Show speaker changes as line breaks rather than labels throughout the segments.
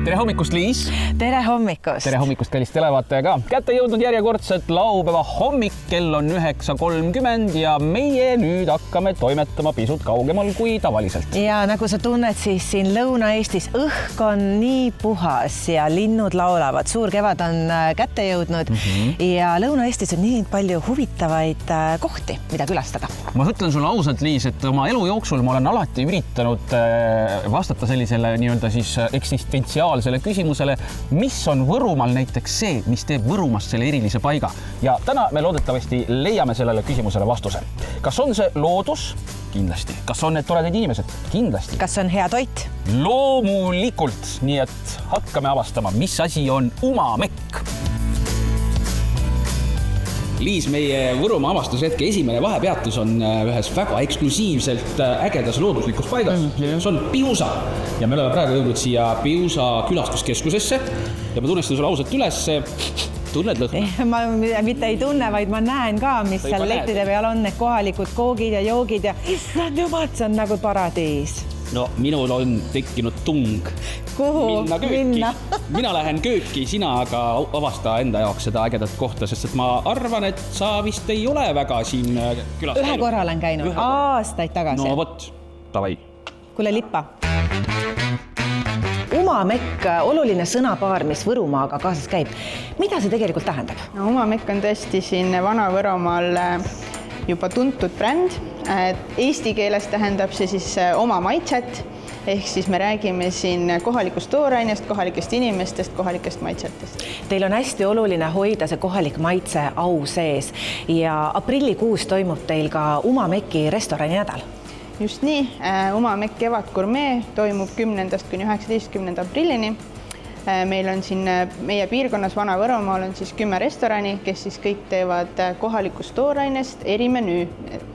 Tere hommikust, Liis!
Tere hommikust!
Tere hommikust, kallis televaataja ka! Kätte jõudnud järjekordselt laupäeva hommik, kell on 9.30 ja meie nüüd hakkame toimetama pisut kaugemal kui tavaliselt.
Ja nagu sa tunned, siis siin Lõuna-Eestis õhk on nii puhas ja linnud laulavad. Suur kevad on kätte jõudnud ja Lõuna-Eestis on nii palju huvitavaid kohti, mida külastada.
Ma ütlen sulle ausalt, Liis, et oma elu jooksul ma olen alati üritanud vastata sellisele nii-öelda siis eksistentsiaalsele küsimusele, mis on Võrumaal näiteks see, mis teeb Võrumaast selle erilise paiga. Ja täna me loodetavasti leiame sellele küsimusele vastuse. Kas on see loodus? Kindlasti. Kas on need toredad inimesed? Kindlasti.
Kas on hea toit?
Loomulikult. Nii et hakkame avastama, mis asi on Umamekk. Liis, meie Võrumaa avastushetke esimene vahepeatus on ühes väga eksklusiivselt ägedas looduslikus paigas. See on Piusa ja me oleme praegu jõudnud siia Piusa külastuskeskusesse ja ma tunnestan sulle ausalt üles, tunned lõhna?
Ma mitte ei tunne, vaid ma näen ka, mis seal lettide peal on, need kohalikud koogid ja joogid ja issand jumal, see on nagu paradiis.
No minul on tekkinud tung.
Kuhu? Minna.
Mina lähen kööki, sina aga avasta enda jaoks seda ägedat kohta, sest ma arvan, et sa vist ei ole väga siin külas.
Ühe korra olen käinud, aastaid tagasi.
No võt, tavai.
Kuule lippa. Umamekk, oluline sõnapaar, mis Võrumaaga kaasas käib. Mida see tegelikult tähendab?
No, Umamekk on tõesti siin Vana-Võromaal juba tuntud bränd. Eesti keeles tähendab see siis oma maitset, ehk siis me räägime siin kohalikust toorainest, kohalikest inimestest, kohalikest maitsetest.
Teil on hästi oluline hoida see kohalik maitse au sees ja aprillikuus toimub teil ka Umamekki restorani nädal.
Just nii, Umamekk Kevad Gourmet toimub 10. kuni 19. aprillini. Meil on siin meie piirkonnas Vana-Võromaal on siis 10 restorani, kes siis kõik teevad kohalikust toorainest erimenüü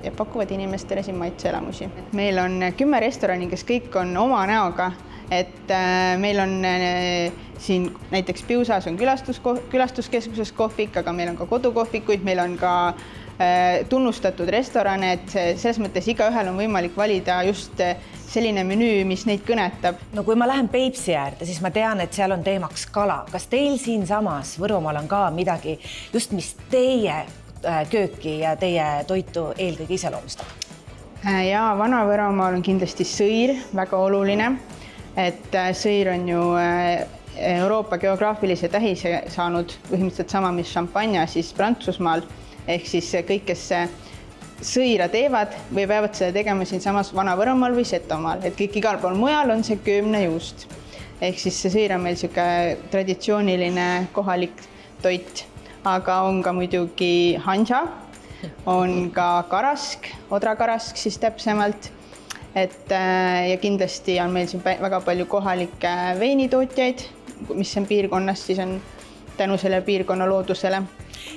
ja pakuvad inimestele siin maitseelamusi. Meil on 10 restorani, kes kõik on oma näoga, et meil on siin näiteks Piusas on külastuskeskuses kohvik, aga meil on ka kodukohvikuid, meil on ka tunnustatud restorane, et selles mõttes igaühel on võimalik valida just selline menüü, mis neid kõnetab.
No kui ma lähen Peipsi äärde, siis ma tean, et seal on teemaks kala. Kas teil siin samas Võrumaal on ka midagi, just mis teie kööki ja teie toitu eelkõige iseloomustab?
Ja Vana-Võromaal on kindlasti sõir väga oluline, et sõir on ju Euroopa geograafilise tähise saanud põhimõtteliselt sama, mis šampanja siis Prantsusmaal, ehk siis kõik, kes sõira teevad või peavad seda tegema siin samas Vana-Võromaal või Setomaal, et kõik igal pool mujal on see köömnejuust. Ehk siis see sõir on meil siuke traditsiooniline kohalik toit, aga on ka muidugi hanja, on ka karask, odrakarask siis täpsemalt, et ja kindlasti on meil siin väga palju kohalikke veinitootjaid, mis on piirkonnas, siis on tänu selle piirkonna loodusele.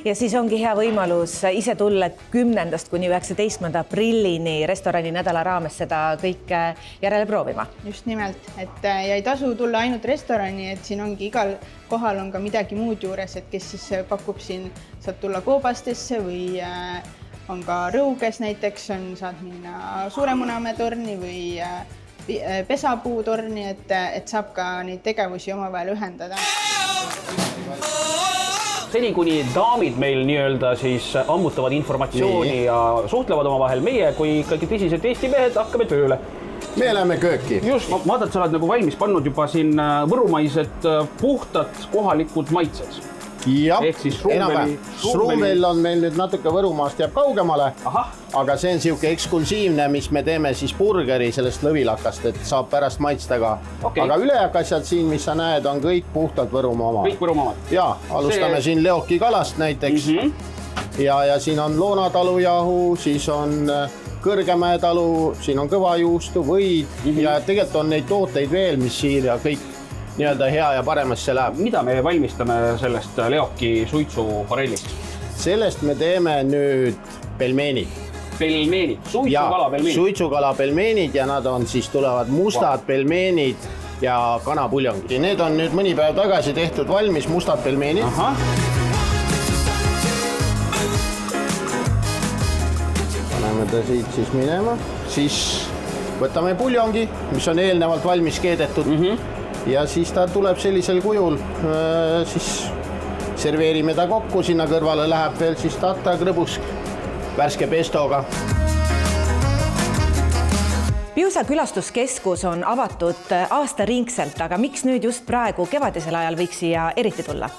Ja siis ongi hea võimalus ise tulla 10. kuni 19. aprillini restorani nädala raames seda kõike järele proovima.
Just nimelt, et ja ei tasu tulla ainult restorani, et siin ongi igal kohal on ka midagi muud juures, et kes siis pakub siin, saab tulla koobastesse või on ka Rõuges näiteks, saad minna Suuremunamäe torni või Pesapuutorni, et saab ka neid tegevusi omavahel ühendada.
Seni kuni daamid meil nii-öelda siis ammutavad informatsiooni ja suhtlevad omavahel, meie kui ikkagi tõsiselt Eesti mehed hakkame tööle.
Me läheme kööki.
Just, ma vaatan, sa oled nagu valmis pannud juba siin võrumaised puhtad kohalikud maitsed.
Ja,
ehk siis
Sruumel on meil nüüd natuke Võrumaast jääb kaugemale, aga see on siuke eksklusiivne, mis me teeme siis burgeri sellest lõvilakast, et saab pärast maitsta ka. Aga ülejääk asjad siin, mis sa näed, on kõik puhtad Võrumaa omad.
Kõik Võrumaa omad.
Ja, alustame siin Leoki kalast näiteks. Ja siin on Loonatalujahu, siis on Kõrgemäe talu, siin on kõvajuustu, võid ja tegelikult on neid tooteid veel, mis siin ja kõik nii-öelda hea ja paremasse läheb.
Mida me valmistame sellest Leoki suitsuforellist?
Sellest me teeme nüüd pelmeenid.
Pelmeenid, suitsukala pelmeenid.
Suitsukala pelmeenid ja nad on siis tulevad mustad pelmeenid ja kanapuljongi. Need on nüüd mõni päev tagasi tehtud valmis mustad pelmeenid. Paneme ta siit siis minema. Siis võtame puljongi, mis on eelnevalt valmis keedetud. ja siis ta tuleb sellisel kujul, siis serveerime ta kokku, sinna kõrvale läheb veel siis tattakrõbusk värske pestoga.
Piusa külastuskeskus on avatud aastaringselt, aga miks nüüd just praegu kevadisel ajal võiks siia eriti tulla?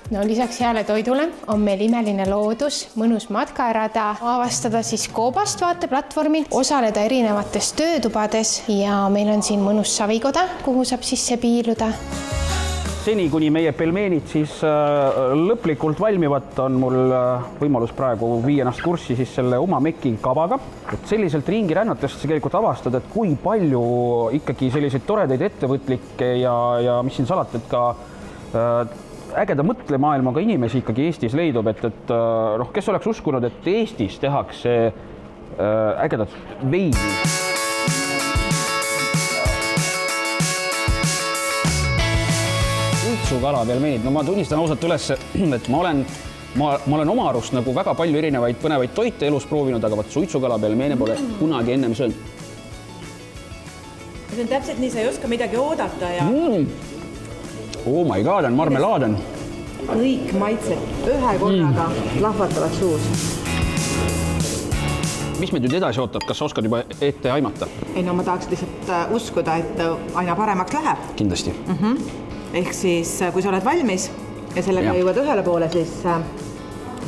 No lisaks heale toidule on meil imeline loodus, mõnus matkarada, avastada siis Koobast vaateplatvormil, osaleda erinevates töötubades ja meil on siin mõnus savikoda, kuhu saab sisse piiluda.
Seni, kuni meie pelmeenid siis lõplikult valmivad, on mul võimalus praegu viia ennast kurssi siis selle oma meki kavaga. Et selliselt ringi rännates tegelikult avastada, et kui palju ikkagi selliseid toredaid ettevõtlikke ja mis siin salata, et ka ägeda mõtlemaailmaga inimesi ikkagi Eestis leidub, et kes oleks uskunud, et Eestis tehakse ägedat veini. Suitsukala pelmeenid, no ma tunnistan ausalt üles, et ma olen oma arust nagu väga palju erinevaid põnevaid toite elus proovinud, aga suitsukala pelmeene pole kunagi ennem söönud.
See on täpselt nii, sa ei oska midagi oodata ja
Oh my god, on marmelaaden.
kõik maitsed ühe korraga lahvatavad suus.
Mis meid nüüd edasi ootab, kas sa oskad juba ette aimata?
Ei, no ma tahaks lihtsalt uskuda, et aina paremaks läheb.
Kindlasti.
Ehk siis, kui sa oled valmis ja sellega jõuad ühele poole, siis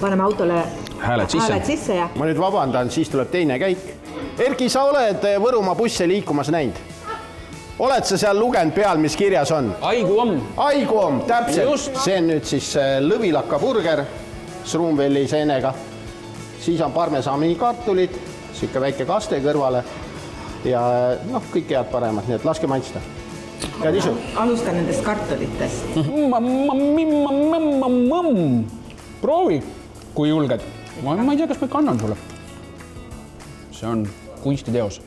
paneme autole
hääled sisse.
Ja...
Ma nüüd vabandan, siis tuleb teine käik. Erki, sa oled Võrumaa busse liikumas näinud? Oled sa seal lugenud peal, mis kirjas on? Aiguom, täpselt.
Just.
See on nüüd siis lõvilakka burger Sruumvelli seenega. Siis on parmesami kartulid, siuke väike kaste kõrvale ja kõik head paremad, nii et laske maitsta. Head isu.
Alustan nendest kartulitest.
Proovi, kui julged. Ma ei tea, kas ma kannan sulle. See on kunstiteos.